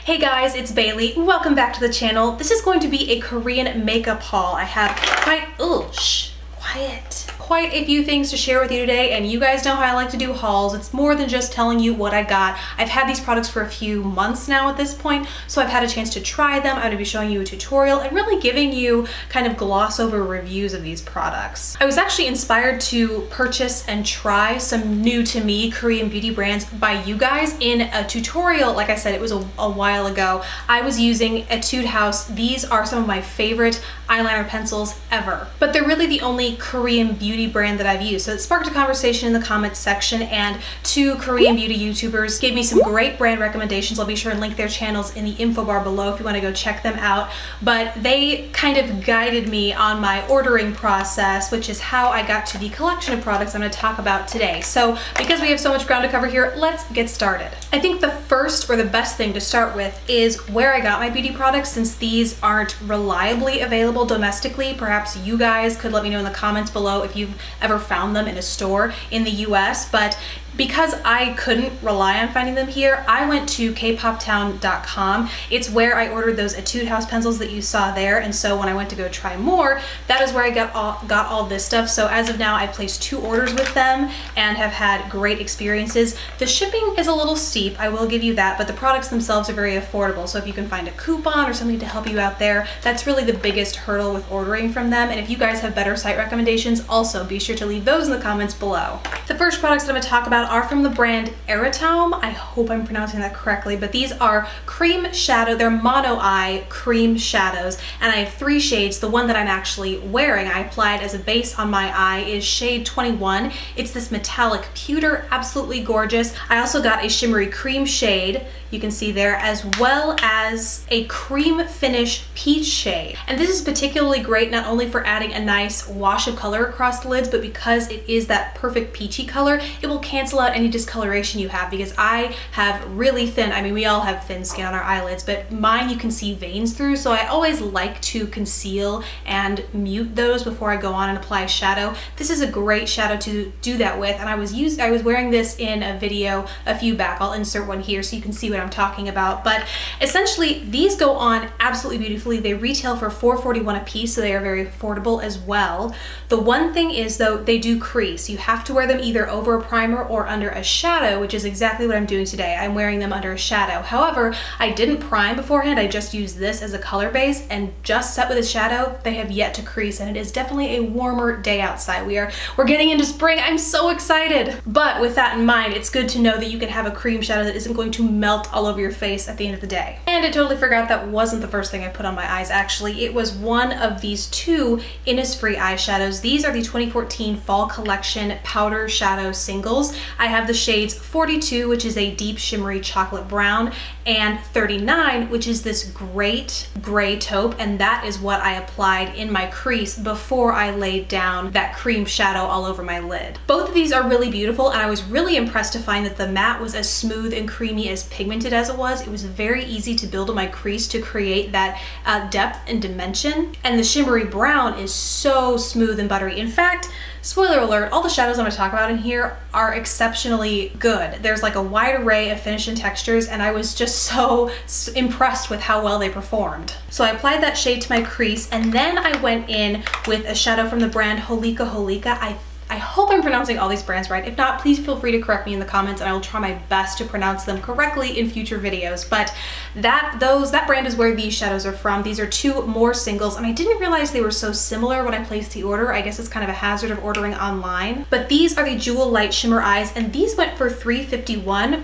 Hey guys, it's Bailey. Welcome back to the channel. This is going to be a Korean makeup haul. I have quite a few things to share with you today, and you guys know how I like to do hauls. It's more than just telling you what I got. I've had these products for a few months now at this point, so I've had a chance to try them. I'm going to be showing you a tutorial and really giving you kind of gloss over reviews of these products. I was actually inspired to purchase and try some new to me Korean beauty brands by you guys in a tutorial. Like I said, it was a while ago. I was using Etude House. These are some of my favorite eyeliner pencils ever, but they're really the only Korean beauty brand that I've used. So it sparked a conversation in the comments section, and two Korean beauty YouTubers gave me some great brand recommendations. I'll be sure and link their channels in the info bar below if you want to go check them out. But they kind of guided me on my ordering process, which is how I got to the collection of products I'm going to talk about today. So because we have so much ground to cover here, let's get started. I think the first or the best thing to start with is where I got my beauty products, since these aren't reliably available domestically. Perhaps you guys could let me know in the comments below if you've ever found them in a store in the US, but because I couldn't rely on finding them here, I went to kpoptown.com. It's where I ordered those Etude House pencils that you saw there, and so when I went to go try more, that is where I got all this stuff. So as of now, I've placed 2 orders with them and have had great experiences. The shipping is a little steep, I will give you that, but the products themselves are very affordable. So if you can find a coupon or something to help you out there, that's really the biggest hurdle with ordering from them. And if you guys have better site recommendations, also be sure to leave those in the comments below. The first products that I'm going to talk about are from the brand Eyeshadow. I hope I'm pronouncing that correctly, but these are cream shadow. They're mono eye cream shadows, and I have 3 shades. The one that I'm actually wearing, I applied as a base on my eye, is shade 21. It's this metallic pewter, absolutely gorgeous. I also got a shimmery cream shade, you can see there, as well as a cream finish peach shade. And this is particularly great not only for adding a nice wash of color across the lids, but because it is that perfect peachy color, it will cancel out any discoloration you have, because I have really thin, I mean, we all have thin skin on our eyelids, but mine you can see veins through, so I always like to conceal and mute those before I go on and apply shadow. This is a great shadow to do that with, and I was wearing this in a video a few back. I'll insert one here so you can see what I'm talking about. But essentially, these go on absolutely beautifully. They retail for $4.41 a piece, so they are very affordable as well. The one thing is, though, they do crease. You have to wear them either over a primer or under a shadow, which is exactly what I'm doing today. I'm wearing them under a shadow. However, I didn't prime beforehand. I just used this as a color base and just set with a shadow. They have yet to crease, and it is definitely a warmer day outside. We're getting into spring. I'm so excited. But with that in mind, it's good to know that you can have a cream shadow that isn't going to melt all over your face at the end of the day. And I totally forgot that wasn't the first thing I put on my eyes, actually. It was one of these 2 Innisfree eyeshadows. These are the 2014 Fall Collection Powder Shadow Singles. I have the shades 42, which is a deep shimmery chocolate brown, and 39, which is this great gray taupe, and that is what I applied in my crease before I laid down that cream shadow all over my lid. Both of these are really beautiful, and I was really impressed to find that the matte was as smooth and creamy as pigmented as it was. It was very easy to build on my crease to create that depth and dimension, and the shimmery brown is so smooth and buttery. In fact, spoiler alert, all the shadows I'm going to talk about in here are exceptionally good. There's like a wide array of finish and textures, and I was just so impressed with how well they performed. So I applied that shade to my crease, and then I went in with a shadow from the brand Holika Holika. I hope I'm pronouncing all these brands right. If not, please feel free to correct me in the comments, and I will try my best to pronounce them correctly in future videos. But that brand is where these shadows are from. These are 2 more singles, and I didn't realize they were so similar when I placed the order. I guess it's kind of a hazard of ordering online. But these are the Jewel Light Shimmer Eyes, and these went for $3.51.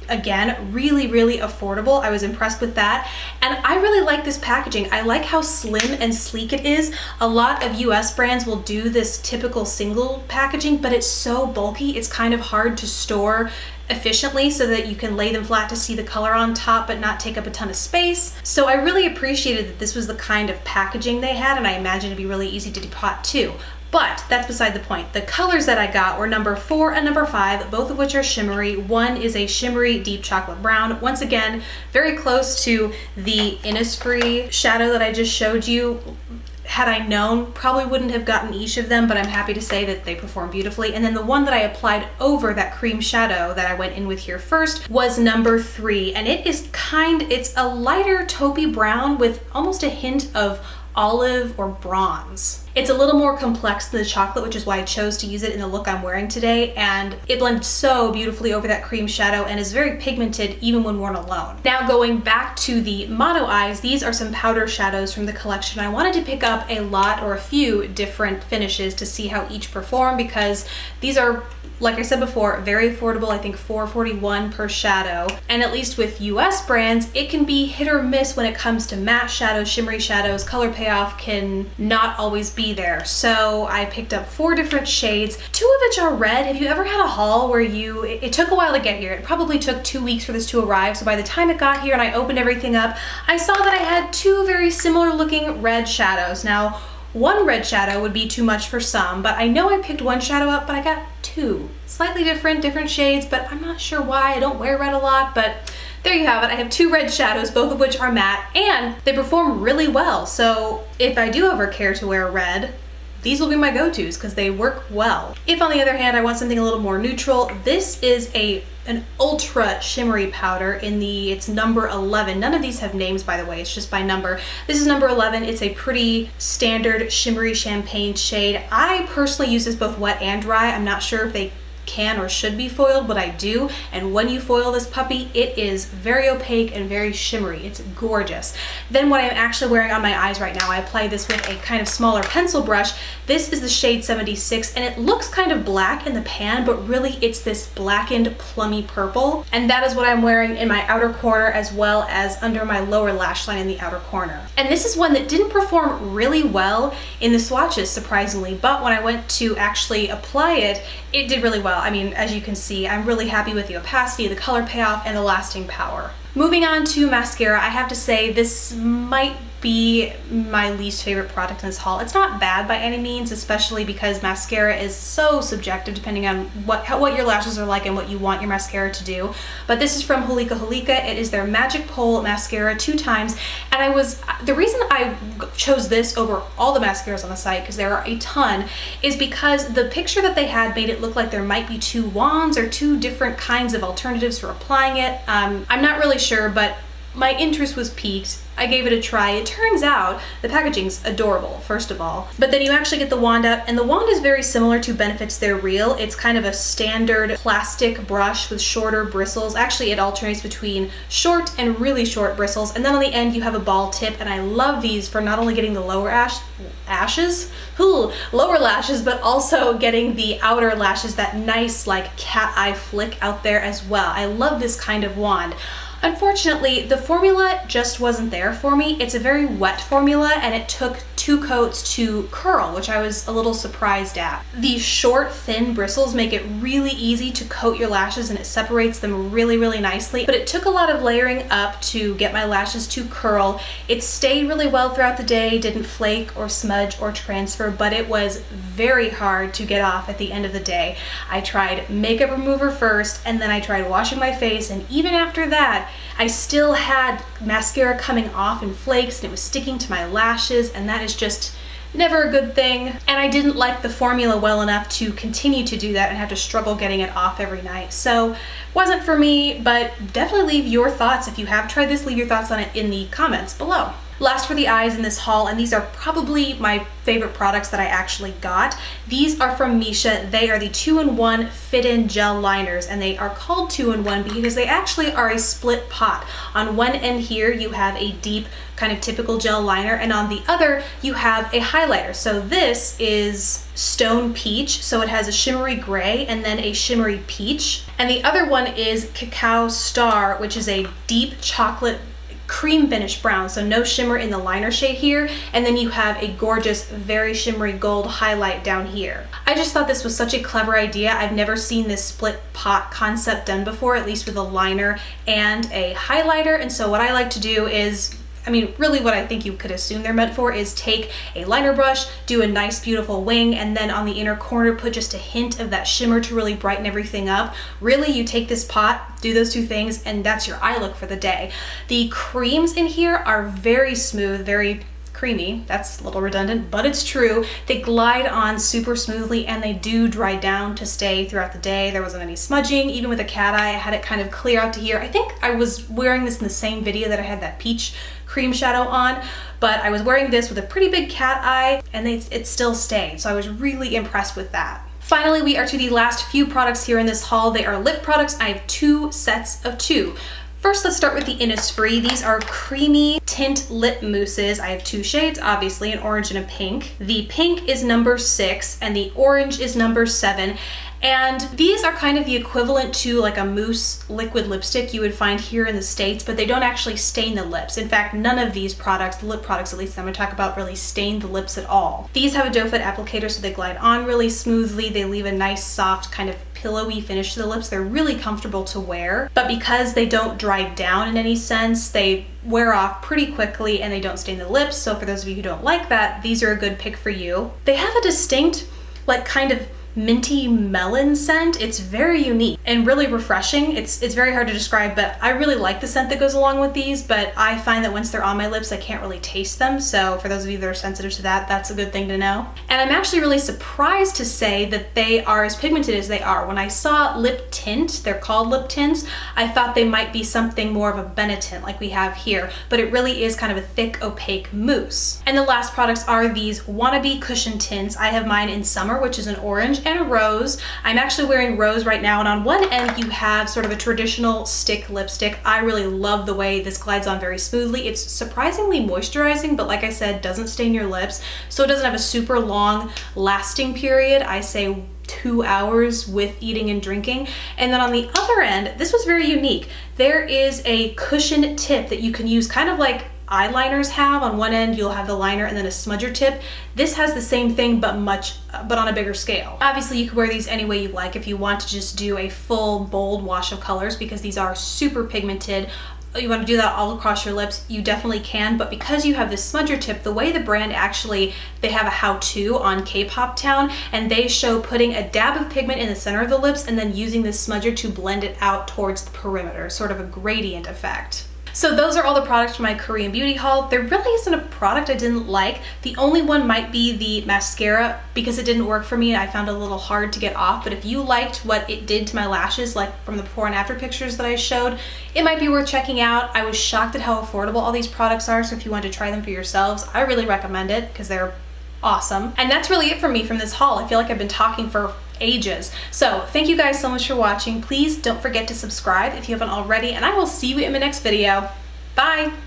Again, really, really affordable. I was impressed with that. And I really like this packaging. I like how slim and sleek it is. A lot of US brands will do this typical single packaging, but it's so bulky, it's kind of hard to store efficiently so that you can lay them flat to see the color on top but not take up a ton of space. So I really appreciated that this was the kind of packaging they had, and I imagine it'd be really easy to depot too. But that's beside the point. The colors that I got were number 4 and number 5, both of which are shimmery. One is a shimmery deep chocolate brown. Once again, very close to the Innisfree shadow that I just showed you. had I known, probably wouldn't have gotten each of them, but I'm happy to say that they perform beautifully. And then the one that I applied over that cream shadow that I went in with here first was number 3. And it's a lighter taupey brown with almost a hint of olive or bronze. It's a little more complex than the chocolate, which is why I chose to use it in the look I'm wearing today, and it blends so beautifully over that cream shadow and is very pigmented even when worn alone. Now going back to the mono eyes, these are some powder shadows from the collection. I wanted to pick up a lot or a few different finishes to see how each perform, because these are, like I said before, very affordable. I think $4.41 per shadow. And at least with US brands, it can be hit or miss when it comes to matte shadows, shimmery shadows. Color payoff can not always be there. So I picked up 4 different shades, 2 of which are red. Have you ever had a haul where it took a while to get here? It probably took 2 weeks for this to arrive. So by the time it got here and I opened everything up, I saw that I had 2 very similar looking red shadows. Now, one red shadow would be too much for some, but I know I picked one shadow up, but I got 2. Slightly different shades, but I'm not sure why. I don't wear red a lot, but there you have it. I have 2 red shadows, both of which are matte, and they perform really well. So if I do ever care to wear red, these will be my go-tos because they work well. If on the other hand, I want something a little more neutral, this is an ultra shimmery powder it's number 11. None of these have names, by the way, it's just by number. This is number 11. It's a pretty standard shimmery champagne shade. I personally use this both wet and dry. I'm not sure if they can or should be foiled, but I do. And when you foil this puppy, it is very opaque and very shimmery. It's gorgeous. Then what I'm actually wearing on my eyes right now, I apply this with a kind of smaller pencil brush. This is the shade 76, and it looks kind of black in the pan, but really it's this blackened plummy purple. And that is what I'm wearing in my outer corner as well as under my lower lash line in the outer corner. And this is one that didn't perform really well in the swatches, surprisingly, but when I went to actually apply it, it did really well. I mean, as you can see, I'm really happy with the opacity, the color payoff, and the lasting power. Moving on to mascara, I have to say this might be my least favorite product in this haul. It's not bad by any means, especially because mascara is so subjective depending on what your lashes are like and what you want your mascara to do. But this is from Holika Holika. It is their Magic Pole mascara 2 times, and the reason I chose this over all the mascaras on the site, because there are a ton, is because the picture that they had made it look like there might be 2 wands or 2 different kinds of alternatives for applying it. I'm not really sure, but my interest was piqued. I gave it a try. It turns out the packaging's adorable, first of all, but then you actually get the wand out, and the wand is very similar to Benefit's They're Real. It's kind of a standard plastic brush with shorter bristles. Actually, it alternates between short and really short bristles, and then on the end you have a ball tip, and I love these for not only getting the lower lower lashes, but also getting the outer lashes, that nice like cat eye flick out there as well. I love this kind of wand. Unfortunately, the formula just wasn't there for me. It's a very wet formula, and it took 2 coats to curl, which I was a little surprised at. The short, thin bristles make it really easy to coat your lashes, and it separates them really, really nicely. But it took a lot of layering up to get my lashes to curl. It stayed really well throughout the day, didn't flake or smudge or transfer, but it was very hard to get off at the end of the day. I tried makeup remover first, and then I tried washing my face, and even after that, I still had mascara coming off in flakes, and it was sticking to my lashes, and that is just never a good thing. And I didn't like the formula well enough to continue to do that and have to struggle getting it off every night. So wasn't for me, but definitely leave your thoughts. If you have tried this, leave your thoughts on it in the comments below. Last for the eyes in this haul, and these are probably my favorite products that I actually got. These are from Misha. They are the 2-in-1 fit-in gel liners, and they are called 2-in-1 because they actually are a split pot. On one end here you have a deep kind of typical gel liner, and on the other you have a highlighter. So this is Stone Peach, so it has a shimmery gray and then a shimmery peach. And the other one is Cacao Star, which is a deep chocolate cream finish brown, so no shimmer in the liner shade here, and then you have a gorgeous, very shimmery gold highlight down here. I just thought this was such a clever idea. I've never seen this split pot concept done before, at least with a liner and a highlighter, and so what I like to do is, I mean, really what I think you could assume they're meant for is take a liner brush, do a nice beautiful wing, and then on the inner corner put just a hint of that shimmer to really brighten everything up. Really, you take this pot, do those 2 things, and that's your eye look for the day. The creams in here are very smooth, very creamy. That's a little redundant, but it's true. They glide on super smoothly and they do dry down to stay throughout the day. There wasn't any smudging. Even with a cat eye, I had it kind of clear out to here. I think I was wearing this in the same video that I had that peach cream shadow on, but I was wearing this with a pretty big cat eye and it still stayed. So I was really impressed with that. Finally, we are to the last few products here in this haul. They are lip products. I have 2 sets of 2. First, let's start with the Innisfree. These are creamy tint lip mousses. I have 2 shades, obviously, an orange and a pink. The pink is number 6 and the orange is number 7. And these are kind of the equivalent to like a mousse liquid lipstick you would find here in the States, but they don't actually stain the lips. In fact, none of these products, the lip products at least that I'm gonna talk about, really stain the lips at all. These have a doe foot applicator, so they glide on really smoothly. They leave a nice, soft, kind of pillowy finish to the lips. They're really comfortable to wear, but because they don't dry down in any sense, they wear off pretty quickly and they don't stain the lips. So for those of you who don't like that, these are a good pick for you. They have a distinct, like kind of minty melon scent. It's very unique and really refreshing. It's very hard to describe, but I really like the scent that goes along with these, but I find that once they're on my lips, I can't really taste them. So for those of you that are sensitive to that, that's a good thing to know. And I'm actually really surprised to say that they are as pigmented as they are. When I saw lip tint, they're called lip tints, I thought they might be something more of a Benetint like we have here, but it really is kind of a thick, opaque mousse. And the last products are these wannabe cushion tints. I have mine in summer, which is an orange and a rose. I'm actually wearing rose right now, and on one end you have sort of a traditional stick lipstick. I really love the way this glides on very smoothly. It's surprisingly moisturizing, but like I said, doesn't stain your lips, so it doesn't have a super long lasting period. I say 2 hours with eating and drinking. And then on the other end, this was very unique. There is a cushion tip that you can use kind of like eyeliners have. On one end you'll have the liner and then a smudger tip. This has the same thing but on a bigger scale. Obviously you can wear these any way you like if you want to just do a full bold wash of colors, because these are super pigmented. You want to do that all across your lips, you definitely can, but because you have this smudger tip, the way the brand actually, they have a how-to on K-Pop Town, and they show putting a dab of pigment in the center of the lips and then using this smudger to blend it out towards the perimeter, sort of a gradient effect. So those are all the products from my Korean beauty haul. There really isn't a product I didn't like. The only one might be the mascara, because it didn't work for me and I found it a little hard to get off. But if you liked what it did to my lashes, like from the before and after pictures that I showed, it might be worth checking out. I was shocked at how affordable all these products are, so if you want to try them for yourselves, I really recommend it because they're awesome. And that's really it for me from this haul. I feel like I've been talking for ages. So thank you guys so much for watching. Please don't forget to subscribe if you haven't already, and I will see you in my next video. Bye!